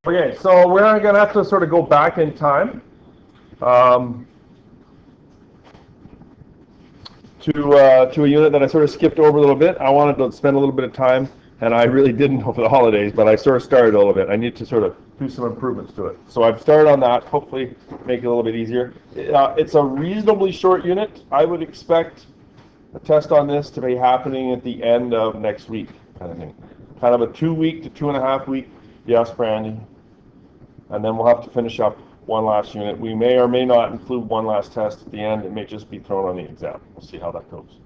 Okay, so we're going to have to sort of go back in time um, to a unit that I sort of skipped over a little bit. I wanted to spend a little bit of time, and I really didn't over the holidays, but I sort of started a little bit. I need to sort of do some improvements to it. So I've started on that, hopefully make it a little bit easier. It's a reasonably short unit. I would expect a test on this to be happening at the end of next week, kind of thing. Kind of a 2 week to 2.5 week, yes, Brandy. And then we'll have to finish up one last unit. We may or may not include one last test at the end. It may just be thrown on the exam. We'll see how that goes.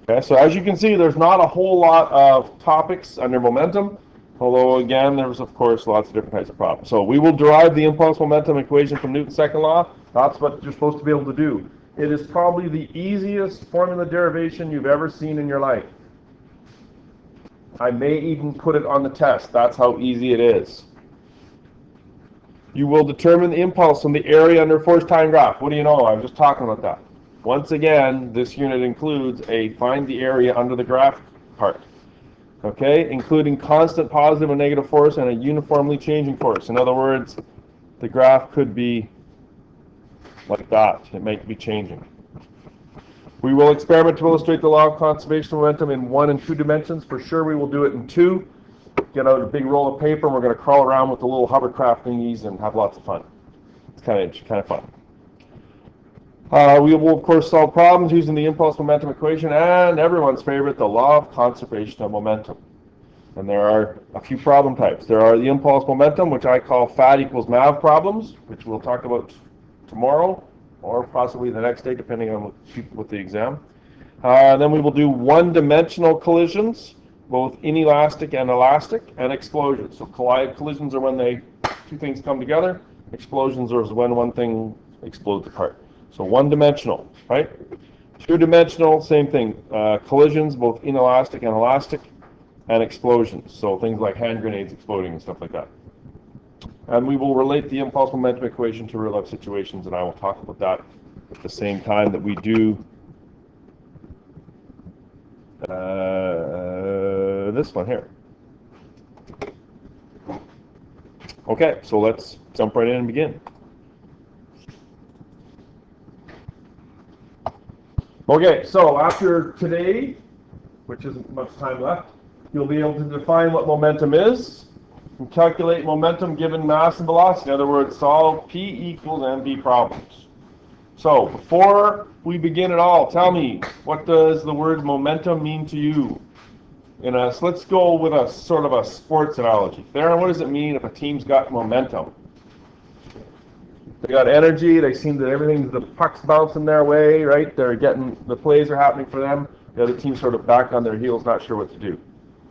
Okay, so as you can see, there's not a whole lot of topics under momentum, although again, there's of course lots of different types of problems. So we will derive the impulse momentum equation from Newton's second law. That's what you're supposed to be able to do. It is probably the easiest formula derivation you've ever seen in your life. I may even put it on the test. That's how easy it is. You will determine the impulse from the area under force time graph. What do you know? I was just talking about that. Once again, this unit includes a find the area under the graph part. Okay, including constant positive and negative force and a uniformly changing force. In other words, the graph could be like that. It might be changing. We will experiment to illustrate the law of conservation of momentum in 1 and 2 dimensions. For sure, we will do it in 2. Get out a big roll of paper, and we're going to crawl around with the little hovercraft thingies and have lots of fun. It's kind of fun. We will, of course, solve problems using the impulse momentum equation and everyone's favorite, the law of conservation of momentum. And there are a few problem types. There are the impulse momentum, which I call FAD equals MAV problems, which we'll talk about tomorrow or possibly the next day, depending on with the exam. Then we will do one-dimensional collisions, both inelastic and elastic, and explosions. So collisions are when two things come together. Explosions are when one thing explodes apart. So one-dimensional, right? Two-dimensional, same thing. Collisions, both inelastic and elastic, and explosions. So things like hand grenades exploding and stuff like that. And we will relate the impulse momentum equation to real-life situations, and I will talk about that at the same time that we do this one here. Okay, so let's jump right in and begin. Okay, so after today, which isn't much time left, you'll be able to define what momentum is and calculate momentum given mass and velocity. In other words, solve P equals mv problems. So before we begin at all, tell me, what does the word momentum mean to you? Let's go with a sort of a sports analogy. Darren, what does it mean if a team's got momentum? They got energy, they seem that the puck's bouncing their way, right? The plays are happening for them. The other team's sort of back on their heels, not sure what to do.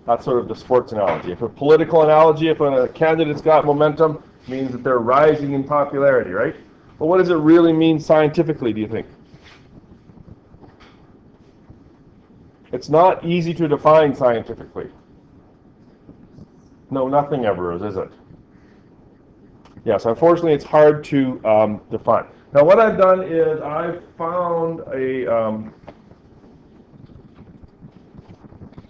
That's sort of the sports analogy. If a political analogy, if a candidate's got momentum, it means that they're rising in popularity, right? But what does it really mean scientifically, do you think? It's not easy to define scientifically. No, nothing ever is it? Yes, unfortunately it's hard to define. Now what I've done is I've found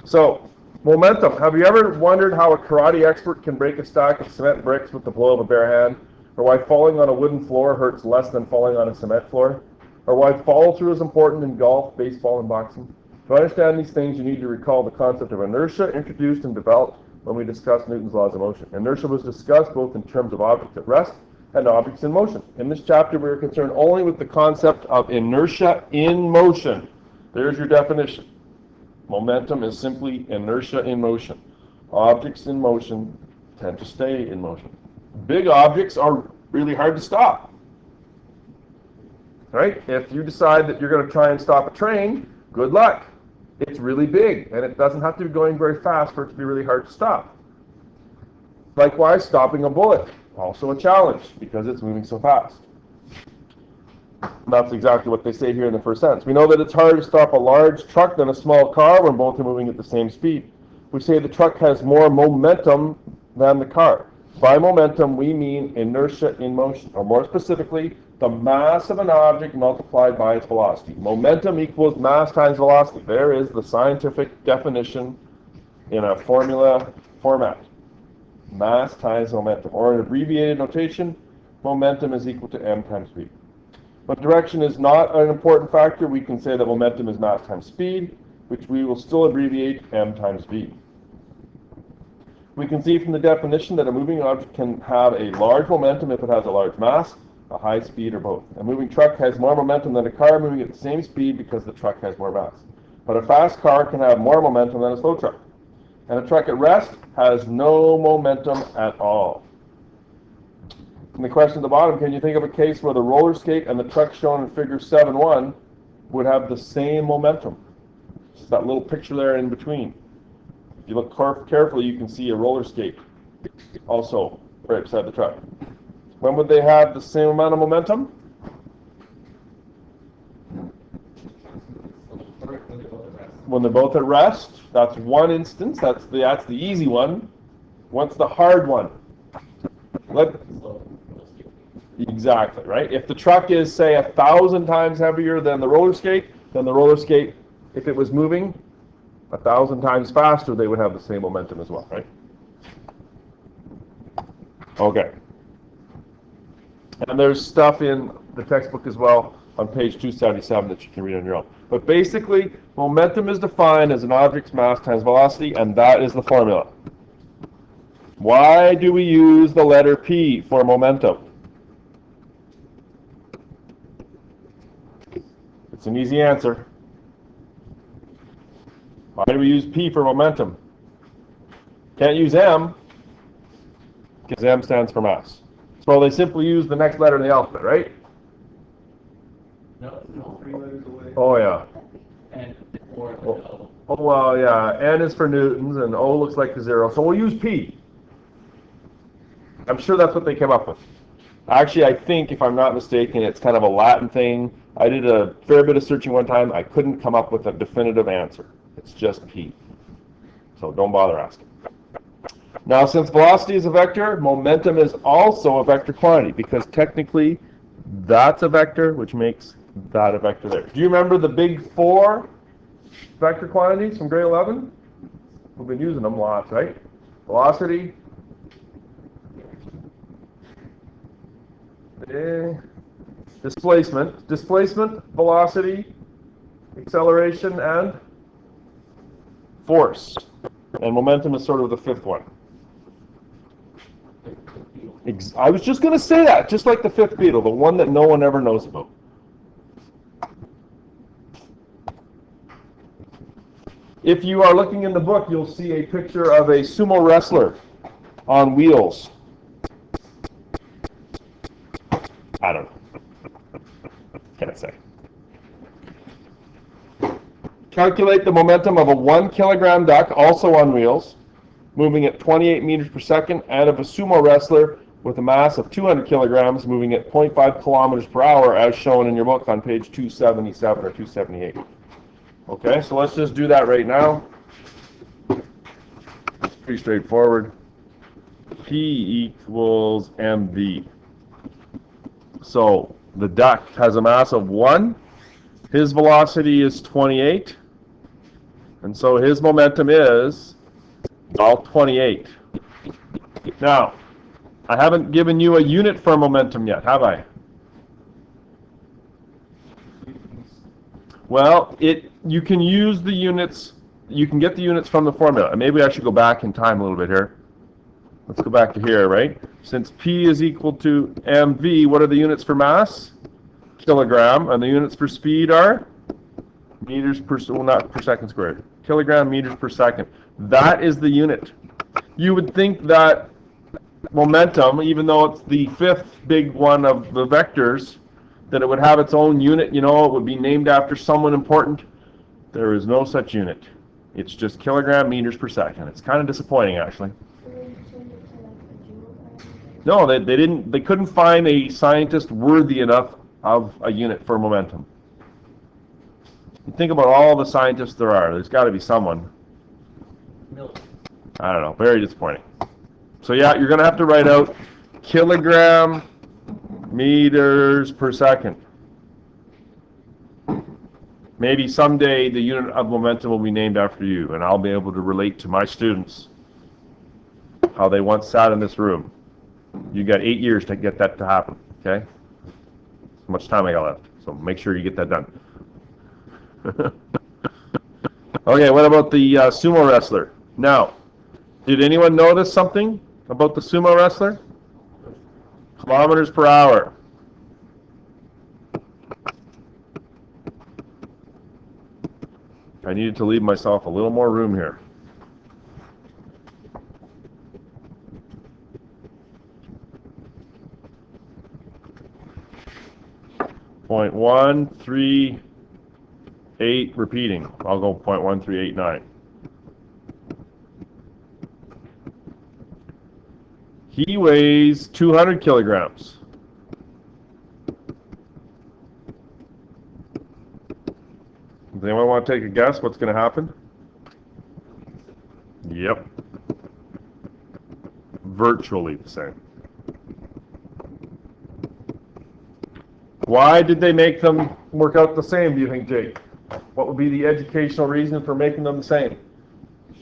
so momentum. Have you ever wondered how a karate expert can break a stack of cement bricks with the blow of a bare hand? Or why falling on a wooden floor hurts less than falling on a cement floor? Or why follow-through is important in golf, baseball, and boxing? To understand these things, you need to recall the concept of inertia introduced and developed when we discussed Newton's laws of motion. Inertia was discussed both in terms of objects at rest and objects in motion. In this chapter, we are concerned only with the concept of inertia in motion. There's your definition. Momentum is simply inertia in motion. Objects in motion tend to stay in motion. Big objects are really hard to stop. Right? If you decide that you're going to try and stop a train, good luck. It's really big, and it doesn't have to be going very fast for it to be really hard to stop. Likewise, stopping a bullet, also a challenge, because it's moving so fast. And that's exactly what they say here in the first sentence. We know that it's harder to stop a large truck than a small car when both are moving at the same speed. We say the truck has more momentum than the car. By momentum, we mean inertia in motion, or more specifically, the mass of an object multiplied by its velocity. Momentum equals mass times velocity. There is the scientific definition in a formula format. mass times momentum. Or in abbreviated notation, momentum is equal to m times v. But direction is not an important factor. We can say that momentum is mass times speed, which we will still abbreviate m times v. We can see from the definition that a moving object can have a large momentum if it has a large mass, a high speed, or both. A moving truck has more momentum than a car moving at the same speed because the truck has more mass. But a fast car can have more momentum than a slow truck. And a truck at rest has no momentum at all. And the question at the bottom, can you think of a case where the roller skate and the truck shown in figure 7.1 would have the same momentum? It's that little picture there in between. If you look carefully, you can see a roller skate also right beside the truck. When would they have the same amount of momentum? When they're both at rest. That's one instance. That's the easy one. What's the hard one? Exactly, right? If the truck is, say, 1,000 times heavier than the roller skate, then the roller skate, if it was moving 1,000 times faster, they would have the same momentum as well, right? Okay. And there's stuff in the textbook as well on page 277 that you can read on your own. But basically, momentum is defined as an object's mass times velocity, and that is the formula. Why do we use the letter P for momentum? It's an easy answer. Why do we use P for momentum? Can't use M, because M stands for mass. So they simply use the next letter in the alphabet, right? No, 3 letters away. Oh, yeah. And or O. Oh, well, yeah. N is for newtons, and O looks like a 0. So we'll use P. I'm sure that's what they came up with. Actually, I think, if I'm not mistaken, it's kind of a Latin thing. I did a fair bit of searching one time. I couldn't come up with a definitive answer. It's just P. So don't bother asking. Now, since velocity is a vector, momentum is also a vector quantity, because technically that's a vector, which makes that a vector there. Do you remember the big 4 vector quantities from grade 11? We've been using them lots, right? Velocity, displacement, velocity, acceleration, and force. And momentum is sort of the 5th one. I was just going to say that, just like the 5th beetle, the one that no one ever knows about. If you are looking in the book, you'll see a picture of a sumo wrestler on wheels. I don't know. Can't say. Calculate the momentum of a 1 kilogram duck, also on wheels, moving at 28 meters per second, and of a sumo wrestler with a mass of 200 kilograms, moving at 0.5 kilometers per hour, as shown in your book on page 277 or 278. Okay, so let's just do that right now. It's pretty straightforward. P equals mv. So the duck has a mass of 1. His velocity is 28. And so his momentum is all 28. Now, I haven't given you a unit for momentum yet, have I? Well, you can use the units, you can get the units from the formula. And maybe I should go back in time a little bit here. Let's go back to here, right? Since P is equal to mv, what are the units for mass? Kilogram. And the units for speed are? Meters per, well, not per second squared. Kilogram meters per second. That is the unit. You would think that momentum, even though it's the 5th big one of the vectors, that it would have its own unit, you know, it would be named after someone important. There is no such unit. It's just kilogram meters per second. It's kind of disappointing, actually. No, they couldn't find a scientist worthy enough of a unit for momentum. You think about all the scientists there are. There's got to be someone. Milton. I don't know. Very disappointing. So yeah, you're going to have to write out kilogram meters per second. Maybe someday the unit of momentum will be named after you, and I'll be able to relate to my students how they once sat in this room. You got 8 years to get that to happen, okay? How much time I got left, so make sure you get that done. Okay, what about the sumo wrestler? Now, did anyone notice something about the sumo wrestler? Kilometers per hour. I needed to leave myself a little more room here. .138 repeating. I'll go .1389. He weighs 200 kilograms. Does anyone want to take a guess what's going to happen? Yep. Virtually the same. Why did they make them work out the same, do you think, Jake? What would be the educational reason for making them the same?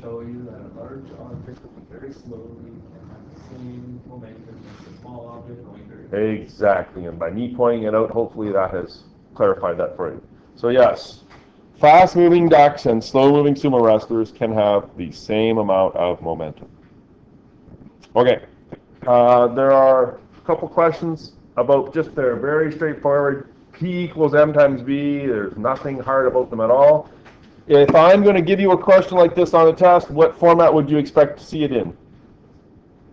Show you that a large object will be very slowly and have the same momentum as a small object going very. Exactly, and by me pointing it out, hopefully that has clarified that for you. So yes, fast-moving ducks and slow-moving sumo wrestlers can have the same amount of momentum. Okay, there are a couple questions about just they're very straightforward. P equals M times B. There's nothing hard about them at all. If I'm going to give you a question like this on a test, what format would you expect to see it in?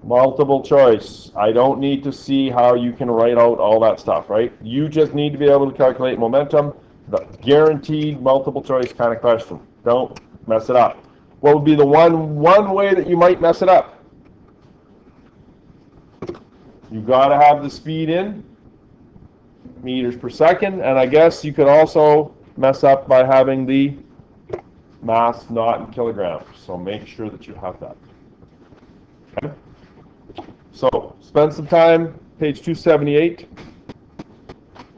Multiple choice. I don't need to see how you can write out all that stuff, right? You just need to be able to calculate momentum. The guaranteed multiple choice kind of question. Don't mess it up. What would be the one way that you might mess it up? You've got to have the speed in meters per second, and I guess you could also mess up by having the mass not in kilograms. So make sure that you have that. Okay? So spend some time, page 278,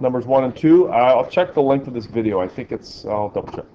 numbers 1 and 2. I'll check the length of this video. I think I'll double check.